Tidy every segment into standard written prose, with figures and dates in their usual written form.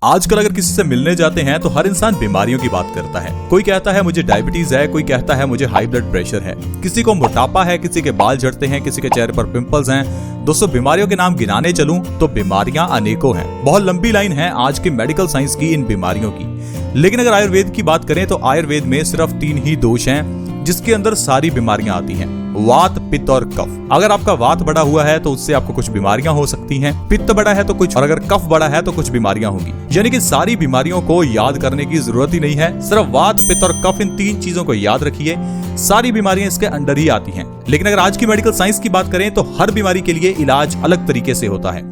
आजकल अगर किसी से मिलने जाते हैं तो हर इंसान बीमारियों की बात करता है। कोई कहता है मुझे डायबिटीज है, कोई कहता है मुझे हाई ब्लड प्रेशर है, किसी को मोटापा है, किसी के बाल झड़ते हैं, किसी के चेहरे पर पिंपल्स हैं। दोस्तों, बीमारियों के नाम गिनाने चलूं तो बीमारियां अनेकों हैं। बहुत लंबी लाइन है आज की मेडिकल साइंस की इन बीमारियों की। लेकिन अगर आयुर्वेद की बात करें तो आयुर्वेद में सिर्फ 3 ही दोष हैं जिसके अंदर सारी बीमारियां आती हैं, वात, पित्त और कफ। अगर आपका वात बढ़ा हुआ है तो उससे आपको कुछ बीमारियां हो सकती हैं, पित्त बढ़ा है तो कुछ, और अगर कफ बढ़ा है तो कुछ बीमारियां होंगी। यानी कि सारी बीमारियों को याद करने की जरूरत ही नहीं है, सिर्फ वात, पित्त और कफ, इन 3 चीजों को याद रखिए, सारी बीमारियां इसके अंडर ही आती हैं। लेकिन अगर आज की मेडिकल साइंस की बात करें तो हर बीमारी के लिए इलाज अलग तरीके से होता है।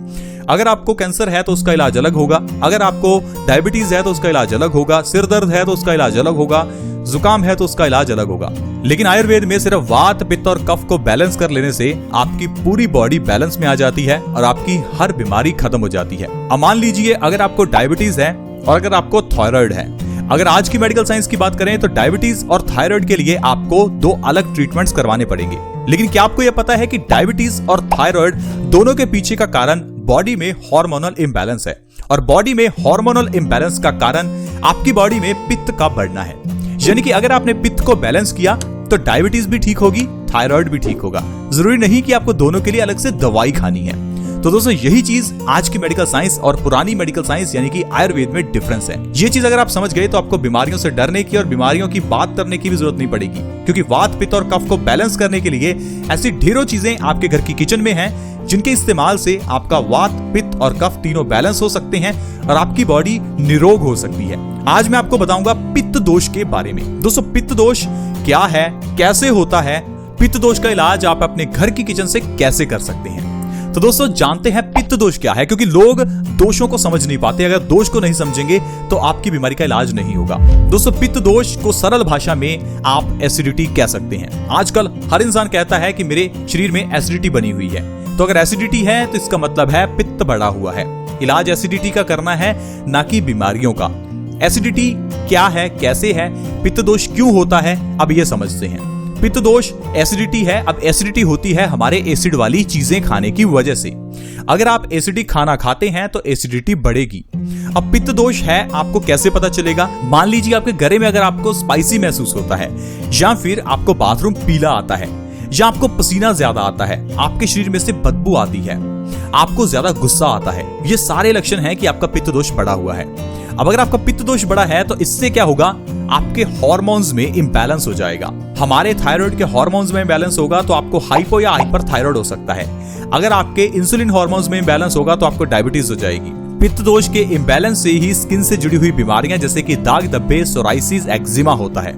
अगर आपको कैंसर है तो उसका इलाज अलग होगा, अगर आपको डायबिटीज है तो उसका इलाज अलग होगा, सिर दर्द है तो उसका इलाज अलग होगा, जुकाम है तो उसका इलाज अलग होगा। लेकिन आयुर्वेद में सिर्फ वात, पित्त और कफ को बैलेंस कर लेने से आपकी पूरी बॉडी बैलेंस में आ जाती है और आपकी हर बीमारी खत्म हो जाती है। अब मान लीजिए अगर आपको डायबिटीज है और अगर आपको थायराइड है। अगर आज की मेडिकल साइंस की बात करें तो डायबिटीज और थायराइड के लिए आपको 2 अलग ट्रीटमेंट्स करवाने पड़ेंगे। लेकिन क्या आपको यह पता है कि डायबिटीज और थायराइड दोनों के पीछे का कारण बॉडी में हार्मोनल इंबैलेंस है, और बॉडी में हार्मोनल इंबैलेंस का कारण आपकी बॉडी में पित्त का बढ़ना है। यानी कि अगर आपने पित्त को बैलेंस किया तो डायबिटीज भी ठीक होगी, थायराइड भी ठीक होगा। जरूरी नहीं कि आपको दोनों के लिए अलग से दवाई खानी है। तो दोस्तों, यही चीज आज की मेडिकल साइंस और पुरानी मेडिकल साइंस यानी कि आयुर्वेद में डिफरेंस है। ये चीज अगर आप समझ गए तो आपको बीमारियों से डरने की और बीमारियों की बात करने की भी जरूरत नहीं पड़ेगी, क्योंकि वात, पित्त और कफ को बैलेंस करने के लिए ऐसी ढेरों चीजें आपके घर की किचन में हैं जिनके इस्तेमाल से आपका वात, पित्त और कफ तीनों बैलेंस हो सकते हैं और आपकी बॉडी निरोग हो सकती है। आज मैं आपको बताऊंगा पित्त दोष के बारे में। दोस्तों, पित्त दोष क्या है, कैसे होता है, पित्त दोष का इलाज आप अपने घर की किचन से कैसे कर सकते हैं। तो दोस्तों, जानते हैं पित्त दोष क्या है, क्योंकि लोग दोषों को समझ नहीं पाते। अगर दोष को नहीं समझेंगे तो आपकी बीमारी का इलाज नहीं होगा। दोस्तों, पित्त दोष को सरल भाषा में आप एसिडिटी कह सकते हैं। आजकल हर इंसान कहता है कि मेरे शरीर में एसिडिटी बनी हुई है। तो अगर एसिडिटी है तो इसका मतलब है पित्त बढ़ा हुआ है। इलाज एसिडिटी का करना है, ना कि बीमारियों का। एसिडिटी क्या है, कैसे है, पित्त दोष क्यों होता है, अब ये समझते हैं। पित्त दोष एसिडिटी है। अब एसिडिटी होती है हमारे एसिड वाली चीजें खाने की वजह से। अगर आप एसिडिक खाना खाते हैं तो एसिडिटी बढ़ेगी। अब पित्त दोष है, आपको कैसे पता चलेगा? मान लीजिए आपके गले में अगर आपको स्पाइसी महसूस होता है, या फिर आपको बाथरूम पीला आता है, या आपको पसीना ज्यादा आता है, आपके शरीर में से बदबू आती है, आपको ज्यादा गुस्सा आता है, ये सारे लक्षण हैं कि आपका पित्त दोष बढ़ा हुआ है। अब अगर आपका पित्त दोष बढ़ा है तो इससे क्या होगा? आपके हार्मोन्स में इंबैलेंस हो जाएगा। हमारे थायराइड के हार्मोन्स में इंबैलेंस होगा तो आपको हाइपो या हाइपर थायराइड हो सकता है। अगर आपके इंसुलिन हार्मोन्स में इंबैलेंस होगा तो आपको डायबिटीज हो जाएगी। पित्त दोष के इंबैलेंस से ही स्किन से जुड़ी हुई बीमारियां जैसे कि दाग धब्बे, सोराइसिस, एक्जिमा होता है।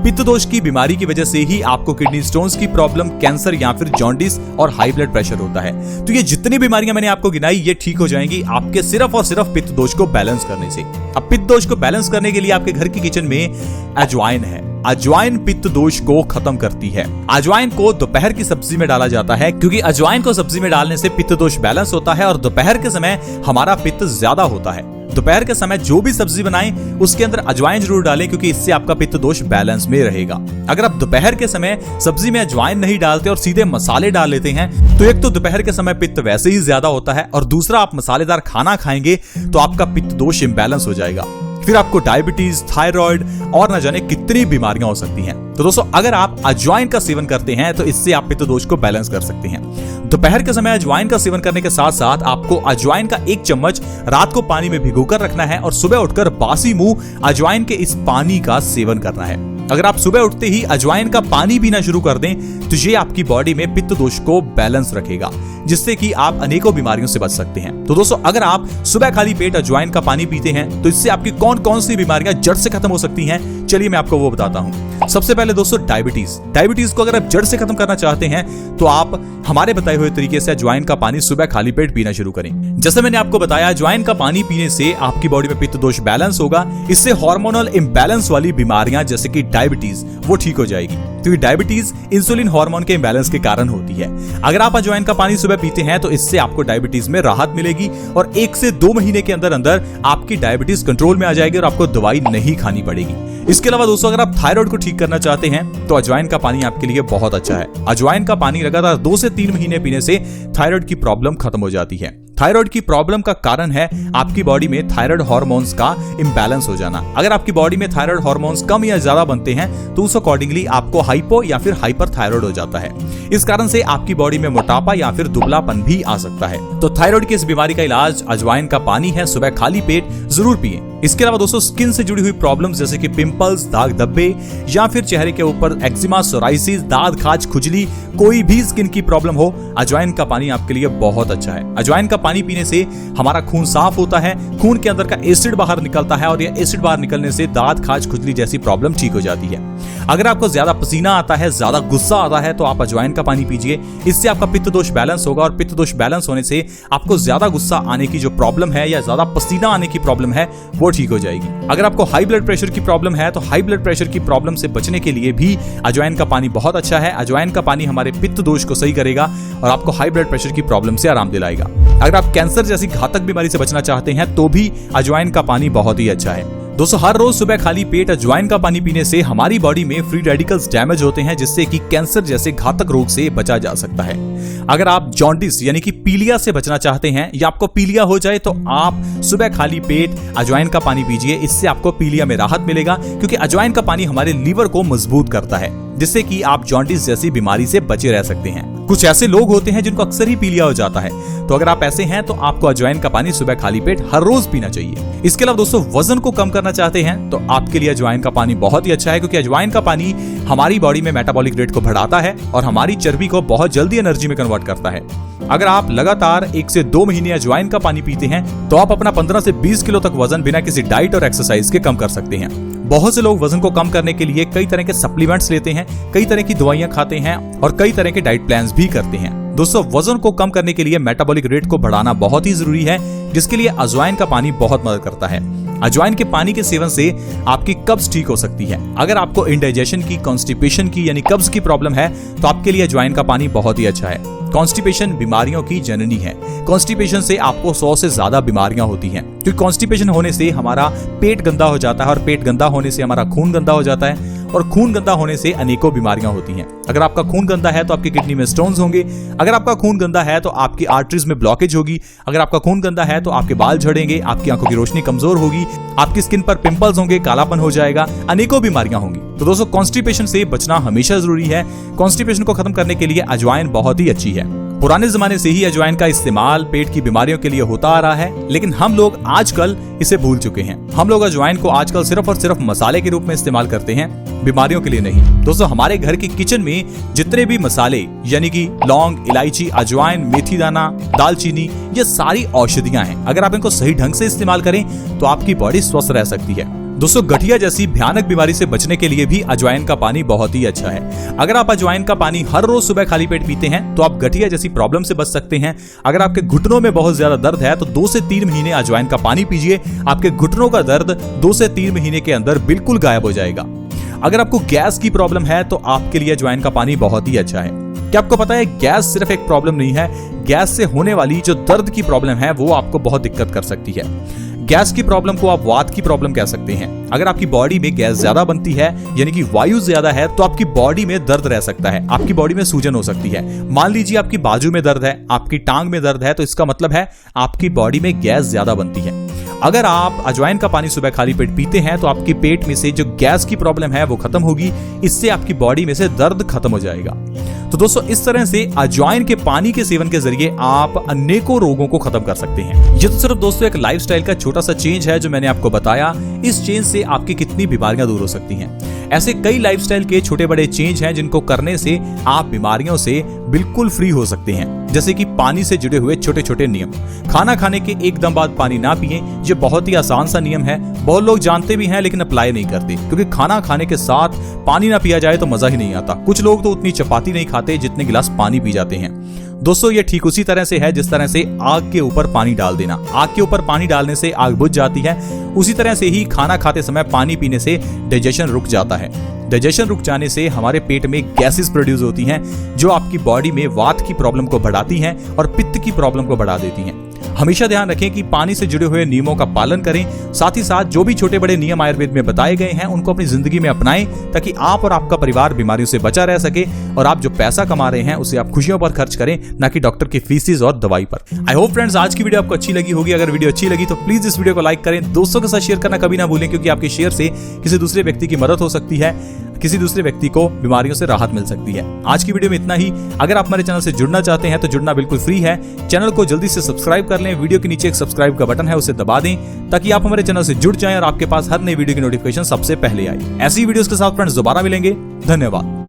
पित्त दोष की बीमारी की वजह से ही आपको किडनी स्टोन्स की प्रॉब्लम, कैंसर या फिर जॉन्डिस और हाई ब्लड प्रेशर होता है। तो ये जितनी बीमारियां मैंने आपको गिनाई ये ठीक हो जाएंगी आपके सिर्फ और सिर्फ पित्त दोष को बैलेंस करने से। अब पित्त दोष को बैलेंस करने के लिए आपके घर की किचन में अजवाइन है। अजवाइन पित्त दोष को खत्म करती है। अजवाइन को दोपहर की सब्जी में डाला जाता है, क्योंकि अजवाइन को सब्जी में डालने से पित्त दोष बैलेंस होता है और दोपहर के समय हमारा पित्त ज्यादा होता है। दोपहर के समय जो भी सब्जी बनाएं उसके अंदर अजवाइन जरूर डालें, क्योंकि इससे आपका पित्त दोष बैलेंस में रहेगा। अगर आप दोपहर के समय सब्जी में अजवाइन नहीं डालते और सीधे मसाले डाल लेते हैं तो एक तो दोपहर के समय पित्त वैसे ही ज्यादा होता है, और दूसरा आप मसालेदार खाना खाएंगे तो आपका पित्त दोष इंबैलेंस हो जाएगा। फिर आपको डायबिटीज, थायराइड और न जाने कितनी बीमारियां हो सकती हैं। तो दोस्तों, अगर आप अजवाइन का सेवन करते हैं तो इससे आप पित्त दोष को बैलेंस कर सकते हैं। दोपहर के समय अजवाइन का सेवन करने के साथ साथ आपको अजवाइन का 1 चम्मच रात को पानी में भिगोकर रखना है और सुबह उठकर बासी मुंह अजवाइन के इस पानी का सेवन करना है। अगर आप सुबह उठते ही अजवाइन का पानी पीना शुरू कर दें तो ये आपकी बॉडी में पित्त दोष को बैलेंस रखेगा, जिससे कि आप अनेकों बीमारियों से बच सकते हैं। तो दोस्तों, अगर आप सुबह खाली पेट अजवाइन का पानी पीते हैं तो इससे आपकी कौन कौन सी बीमारियां जड़ से खत्म हो सकती हैं, चलिए मैं आपको वो बताता हूं। सबसे पहले दोस्तों, डायबिटीज को अगर आप जड़ से खत्म करना चाहते हैं तो आप हमारे बताए हुए तरीके से अजवाइन का पानी सुबह खाली पेट पीना शुरू करें। जैसे मैंने आपको बताया, अजवाइन का पानी पीने से आपकी बॉडी में पित्त दोष बैलेंस होगा। इससे हार्मोनल इंबैलेंस वाली बीमारियां जैसे कि डायबिटीज वो ठीक हो जाएगी, क्योंकि डायबिटीज इंसुलिन हार्मोन के इंबैलेंस के कारण होती है। अगर आप अजवाइन का पानी सुबह पीते हैं तो इससे आपको डायबिटीज में राहत मिलेगी और 1 से 2 महीने के अंदर अंदर आपकी डायबिटीज कंट्रोल में आ जाएगी और आपको दवाई नहीं खानी पड़ेगी। इसके अलावा दोस्तों, अगर आप थायराइड को ठीक करना चाहते हैं तो अजवाइन का पानी आपके लिए बहुत अच्छा है। अजवाइन का पानी लगातार 2 से 3 महीने पीने से थायराइड की प्रॉब्लम खत्म हो जाती है। थायराइड की प्रॉब्लम का कारण है आपकी बॉडी में थायराइड हार्मोन्स का इम्बैलेंस हो जाना। अगर आपकी बॉडी में थायराइड हार्मोन्स कम या ज्यादा बनते हैं तो उस अकॉर्डिंगली आपको हाइपो या फिर हाइपर थायराइड हो जाता है। इस कारण से आपकी बॉडी में मोटापा या फिर दुबलापन भी आ सकता है। तो थायराइड की इस बीमारी का इलाज अजवाइन का पानी है, सुबह खाली पेट जरूर पिएं। इसके अलावा दोस्तों स्किन से जुड़ी हुई प्रॉब्लम्स जैसे कि पिंपल्स, दाग धब्बे या फिर चेहरे के ऊपर एक्जिमा, सोराइसिस, दाद खाज, खुजली, कोई भी स्किन की प्रॉब्लम हो, अजवाइन का पानी आपके लिए बहुत अच्छा है। अजवाइन का पानी पीने से हमारा खून साफ होता है, खून के अंदर का एसिड बाहर निकलता है और यह एसिड बाहर निकलने से दाद खाज, खुजली जैसी प्रॉब्लम ठीक हो जाती है। अगर आपको ज्यादा पसीना आता है, ज्यादा गुस्सा आता है तो आप अजवाइन का पानी पीजिए। इससे आपका पित्त दोष बैलेंस होगा और पित्त दोष बैलेंस होने से आपको ज्यादा गुस्सा आने की जो प्रॉब्लम है या ज्यादा पसीना आने की प्रॉब्लम है वो ठीक हो जाएगी। अगर आपको हाई ब्लड प्रेशर की प्रॉब्लम है तो हाई ब्लड प्रेशर की प्रॉब्लम से बचने के लिए भी अजवाइन का पानी बहुत अच्छा है। अजवाइन का पानी हमारे पित्त दोष को सही करेगा और आपको हाई ब्लड प्रेशर की प्रॉब्लम से आराम दिलाएगा। अगर आप कैंसर जैसी घातक बीमारी से बचना चाहते हैं तो भी अजवाइन का पानी बहुत ही अच्छा है। दोस्तों हर रोज सुबह खाली पेट अजवाइन का पानी पीने से हमारी बॉडी में फ्री रेडिकल्स डैमेज होते हैं, जिससे कि कैंसर जैसे घातक रोग से बचा जा सकता है। अगर आप जॉन्डिस यानी कि पीलिया से बचना चाहते हैं या आपको पीलिया हो जाए तो आप सुबह खाली पेट अजवाइन का पानी पीजिए। इससे आपको पीलिया में राहत मिलेगा, क्योंकि अजवाइन का पानी हमारे लीवर को मजबूत करता है, जिससे कि आप जॉन्डिस जैसी बीमारी से बचे रह सकते हैं। कुछ ऐसे लोग होते हैं जिनको अक्सर ही पीलिया हो जाता है, तो अगर आप ऐसे हैं तो आपको अजवाइन का पानी सुबह खाली पेट हर रोज पीना चाहिए। इसके अलावा दोस्तों वजन को कम करना चाहते हैं तो आपके लिए अजवाइन का पानी बहुत ही अच्छा है, क्योंकि अजवाइन का पानी हमारी बॉडी में मेटाबॉलिक रेट को बढ़ाता है और हमारी चर्बी को बहुत जल्दी एनर्जी में कन्वर्ट करता है। अगर आप लगातार 1 से 2 महीने अजवाइन का पानी पीते हैं तो आप अपना 15 से 20 किलो तक वजन बिना किसी डाइट और एक्सरसाइज के कम कर सकते हैं। बहुत से लोग वजन को कम करने के लिए कई तरह के सप्लीमेंट्स लेते हैं, कई तरह की दवाइयां खाते हैं और कई तरह के डाइट प्लान्स भी करते हैं। दोस्तों वजन को कम करने के लिए मेटाबॉलिक रेट को बढ़ाना बहुत ही जरूरी है, जिसके लिए अजवाइन का पानी बहुत मदद करता है। अजवाइन के पानी के सेवन से आपकी कब्ज ठीक हो सकती है। अगर आपको इंडाइजेशन की, कॉन्स्टिपेशन की यानी कब्ज की प्रॉब्लम है तो आपके लिए अजवाइन का पानी बहुत ही अच्छा है। कॉन्स्टिपेशन बीमारियों की जननी है। कॉन्स्टिपेशन से आपको 100 से ज्यादा बीमारियां होती हैं, क्योंकि कॉन्स्टिपेशन होने से हमारा पेट गंदा हो जाता है और पेट गंदा होने से हमारा खून गंदा हो जाता है और खून गंदा होने से अनेकों बीमारियां होती हैं। अगर आपका खून गंदा है तो आपकी किडनी में स्टोन्स होंगे, अगर आपका खून गंदा है तो आपकी आर्टरीज में ब्लॉकेज होगी, अगर आपका खून गंदा है तो आपके बाल झड़ेंगे, आपकी आंखों की रोशनी कमजोर होगी, आपकी स्किन पर पिंपल्स होंगे, कालापन हो जाएगा, अनेकों बीमारियां होंगी। तो दोस्तों कॉन्स्टिपेशन से बचना हमेशा जरूरी है। कॉन्स्टिपेशन को खत्म करने के लिए अजवाइन बहुत ही अच्छी है। पुराने जमाने से ही अजवाइन का इस्तेमाल पेट की बीमारियों के लिए होता आ रहा है, लेकिन हम लोग आजकल इसे भूल चुके हैं। हम लोग अजवाइन को आजकल सिर्फ और सिर्फ मसाले के रूप में इस्तेमाल करते हैं, बीमारियों के लिए नहीं। दोस्तों हमारे घर के किचन में जितने भी मसाले यानी कि लौंग, इलायची, अजवाइन, मेथी दाना, दालचीनी, ये सारी औषधियां हैं। अगर आप इनको सही ढंग से इस्तेमाल करें तो आपकी बॉडी स्वस्थ रह सकती है। दोस्तों गठिया जैसी भयानक बीमारी से बचने के लिए भी अजवाइन का पानी बहुत ही अच्छा है। अगर आप अजवाइन का पानी हर रोज सुबह खाली पेट पीते हैं तो आप गठिया जैसी प्रॉब्लम से बच सकते हैं। अगर आपके घुटनों में बहुत ज्यादा दर्द है तो 2 से 3 महीने अजवाइन का पानी पीजिए, आपके घुटनों का दर्द 2 से 3 महीने के अंदर बिल्कुल गायब हो जाएगा। अगर आपको गैस की प्रॉब्लम है तो आपके लिए अजवाइन का पानी बहुत ही अच्छा है। क्या आपको पता है गैस सिर्फ एक प्रॉब्लम नहीं है, गैस से होने वाली जो दर्द की प्रॉब्लम है वो आपको बहुत दिक्कत कर सकती है। गैस की प्रॉब्लम को आप वात की प्रॉब्लम कह सकते हैं। अगर आपकी बॉडी में गैस ज्यादा बनती है यानी कि वायु ज्यादा है तो आपकी बॉडी में दर्द रह सकता है, आपकी बॉडी में सूजन हो सकती है। मान लीजिए आपकी बाजू में दर्द है, आपकी टांग में दर्द है, तो इसका मतलब है आपकी बॉडी में गैस ज्यादा बनती है। अगर आप अजवाइन का पानी सुबह खाली पेट पीते हैं तो आपके पेट में से जो गैस की प्रॉब्लम है वो खत्म होगी, इससे आपकी बॉडी में से दर्द खत्म हो जाएगा। तो दोस्तों इस तरह से अजवाइन के पानी के सेवन के जरिए आप अनेकों रोगों को खत्म कर सकते हैं। ये तो सिर्फ दोस्तों एक लाइफस्टाइल का छोटा सा चेंज है जो मैंने आपको बताया। इस चेंज से आपकी कितनी बीमारियां दूर हो सकती हैं। ऐसे कई लाइफस्टाइल के छोटे बड़े चेंज हैं जिनको करने से आप बीमारियों से बिल्कुल फ्री हो सकते हैं। जैसे कि पानी से जुड़े हुए छोटे छोटे नियम। खाना खाने के एकदम बाद पानी ना पिएं, ये बहुत ही आसान सा नियम है। बहुत लोग जानते भी हैं लेकिन अप्लाई नहीं करते, क्योंकि खाना खाने के साथ पानी ना पिया जाए तो मजा ही नहीं आता। कुछ लोग तो उतनी चपाती नहीं खाते जितने गिलास पानी पी जाते हैं। दोस्तों ये ठीक उसी तरह से है जिस तरह से आग के ऊपर पानी डाल देना। आग के ऊपर पानी डालने से आग बुझ जाती है, उसी तरह से ही खाना खाते समय पानी पीने से डाइजेशन रुक जाता है। डाइजेशन रुक जाने से हमारे पेट में गैसेस प्रोड्यूस होती हैं जो आपकी बॉडी में वात की प्रॉब्लम को बढ़ाती हैं और पित्त की प्रॉब्लम को बढ़ा देती हैं। हमेशा ध्यान रखें कि पानी से जुड़े हुए नियमों का पालन करें। साथ ही साथ जो भी छोटे बड़े नियम आयुर्वेद में बताए गए हैं उनको अपनी जिंदगी में अपनाएं, ताकि आप और आपका परिवार बीमारियों से बचा रह सके और आप जो पैसा कमा रहे हैं उसे आप खुशियों पर खर्च करें, ना कि डॉक्टर की फीसिस और दवाई पर। आई होप फ्रेंड्स आज की वीडियो आपको अच्छी लगी होगी। अगर वीडियो अच्छी लगी तो प्लीज इस वीडियो को लाइक करें, दोस्तों के साथ शेयर करना कभी ना भूलें, क्योंकि आपके शेयर से किसी दूसरे व्यक्ति की मदद हो सकती है, किसी दूसरे व्यक्ति को बीमारियों से राहत मिल सकती है। आज की वीडियो में इतना ही। अगर आप हमारे चैनल से जुड़ना चाहते हैं तो जुड़ना बिल्कुल फ्री है। चैनल को जल्दी से सब्सक्राइब कर लें। वीडियो के नीचे एक सब्सक्राइब का बटन है, उसे दबा दें ताकि आप हमारे चैनल से जुड़ जाएं और आपके पास हर नई वीडियो की नोटिफिकेशन सबसे पहले आए। ऐसी वीडियोस के साथ फ्रेंड्स दोबारा मिलेंगे। धन्यवाद।